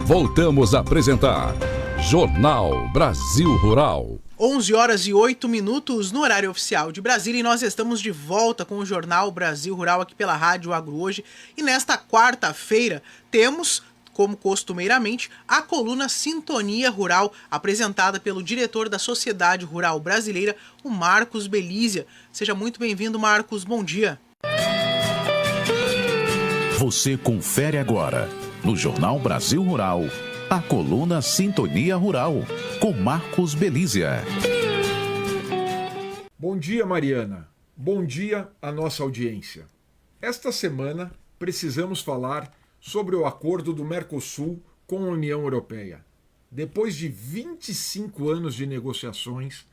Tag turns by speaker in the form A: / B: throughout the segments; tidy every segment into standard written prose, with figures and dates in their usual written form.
A: Voltamos a apresentar Jornal Brasil Rural.
B: 11h08 no horário oficial de Brasília, e nós estamos de volta com o Jornal Brasil Rural aqui pela Rádio Agro Hoje. E nesta quarta-feira temos, como costumeiramente, a coluna Sintonia Rural, apresentada pelo diretor da Sociedade Rural Brasileira, o Marcos Belízia. Seja muito bem-vindo, Marcos. Bom dia.
C: Você confere agora, no Jornal Brasil Rural, a coluna Sintonia Rural, com Marcos Belízia.
D: Bom dia, Mariana. Bom dia à nossa audiência. Esta semana precisamos falar sobre o acordo do Mercosul com a União Europeia. Depois de 25 anos de negociações,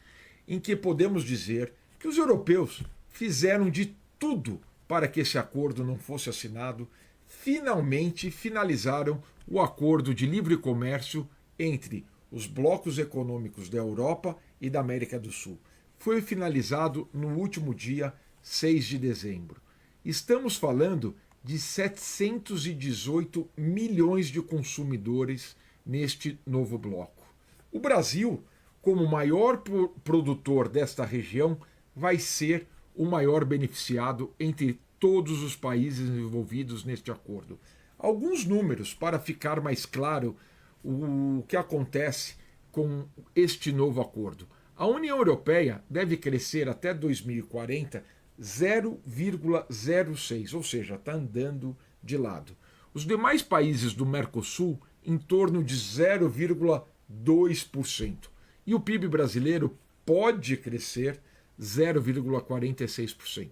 D: em que podemos dizer que os europeus fizeram de tudo para que esse acordo não fosse assinado, finalmente finalizaram o acordo de livre comércio entre os blocos econômicos da Europa e da América do Sul. Foi finalizado no último dia 6 de dezembro. Estamos falando de 718 milhões de consumidores neste novo bloco. O Brasil, como maior produtor desta região, vai ser o maior beneficiado entre todos os países envolvidos neste acordo. Alguns números para ficar mais claro o que acontece com este novo acordo. A União Europeia deve crescer até 2040 0,06, ou seja, está andando de lado. Os demais países do Mercosul em torno de 0,2%. E o PIB brasileiro pode crescer 0,46%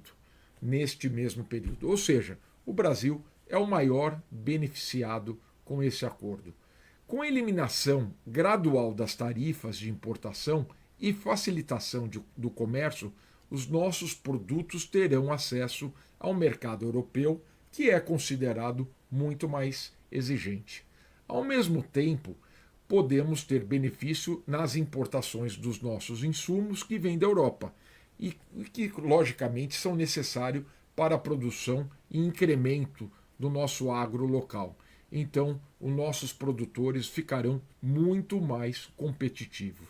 D: neste mesmo período. Ou seja, o Brasil é o maior beneficiado com esse acordo. Com a eliminação gradual das tarifas de importação e facilitação do comércio, os nossos produtos terão acesso ao mercado europeu, que é considerado muito mais exigente. Ao mesmo tempo, podemos ter benefício nas importações dos nossos insumos que vêm da Europa e que, logicamente, são necessários para a produção e incremento do nosso agro local. Então, os nossos produtores ficarão muito mais competitivos.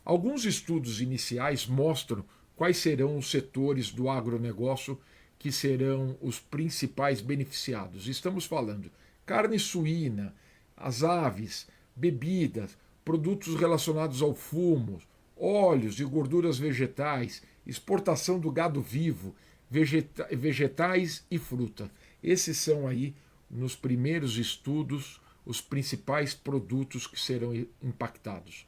D: Alguns estudos iniciais mostram quais serão os setores do agronegócio que serão os principais beneficiados. Estamos falando carne suína, as aves, bebidas, produtos relacionados ao fumo, óleos e gorduras vegetais, exportação do gado vivo, vegetais e fruta. Esses são aí, nos primeiros estudos, os principais produtos que serão impactados.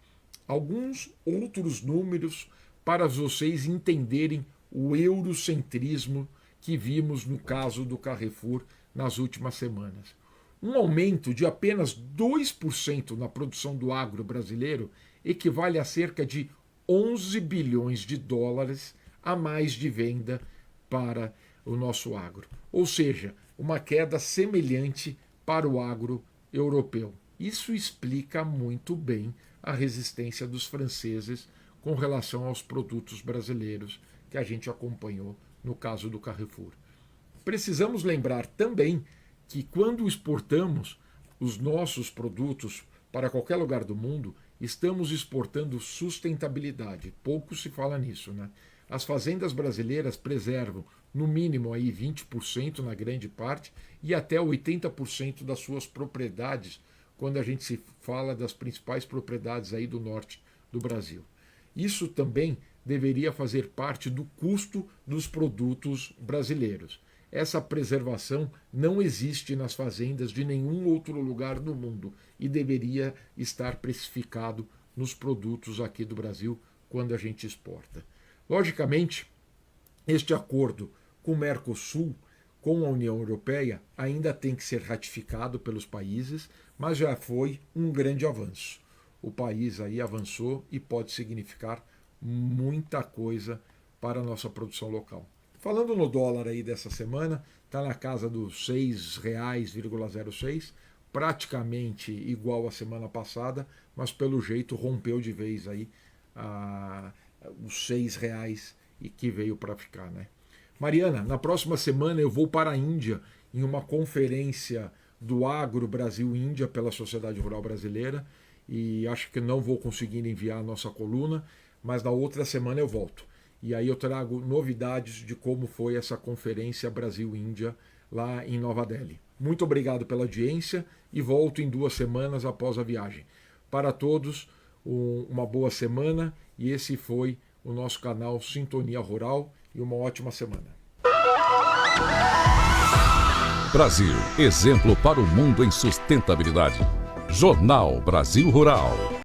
D: Alguns outros números para vocês entenderem o eurocentrismo que vimos no caso do Carrefour nas últimas semanas. Um aumento de apenas 2% na produção do agro brasileiro equivale a cerca de 11 bilhões de dólares a mais de venda para o nosso agro. Ou seja, uma queda semelhante para o agro europeu. Isso explica muito bem a resistência dos franceses com relação aos produtos brasileiros que a gente acompanhou no caso do Carrefour. Precisamos lembrar também que quando exportamos os nossos produtos para qualquer lugar do mundo, estamos exportando sustentabilidade. Pouco se fala nisso, né? As fazendas brasileiras preservam no mínimo aí 20% na grande parte e até 80% das suas propriedades, quando a gente se fala das principais propriedades aí do norte do Brasil. Isso também deveria fazer parte do custo dos produtos brasileiros. Essa preservação não existe nas fazendas de nenhum outro lugar do mundo e deveria estar precificado nos produtos aqui do Brasil quando a gente exporta. Logicamente, este acordo com o Mercosul, com a União Europeia, ainda tem que ser ratificado pelos países, mas já foi um grande avanço. O país aí avançou e pode significar muita coisa para a nossa produção local. Falando no dólar aí dessa semana, está na casa dos R$ 6,06, praticamente igual à semana passada, mas pelo jeito rompeu de vez aí os R$ 6 e que veio para ficar, né? Mariana, na próxima semana eu vou para a Índia em uma conferência do Agro Brasil-Índia pela Sociedade Rural Brasileira, e acho que não vou conseguir enviar a nossa coluna, mas na outra semana eu volto. E aí eu trago novidades de como foi essa conferência Brasil-Índia lá em Nova Delhi. Muito obrigado pela audiência e volto em 2 semanas após a viagem. Para todos, uma boa semana, e esse foi o nosso canal Sintonia Rural, e uma ótima semana.
A: Brasil, exemplo para o mundo em sustentabilidade. Jornal Brasil Rural.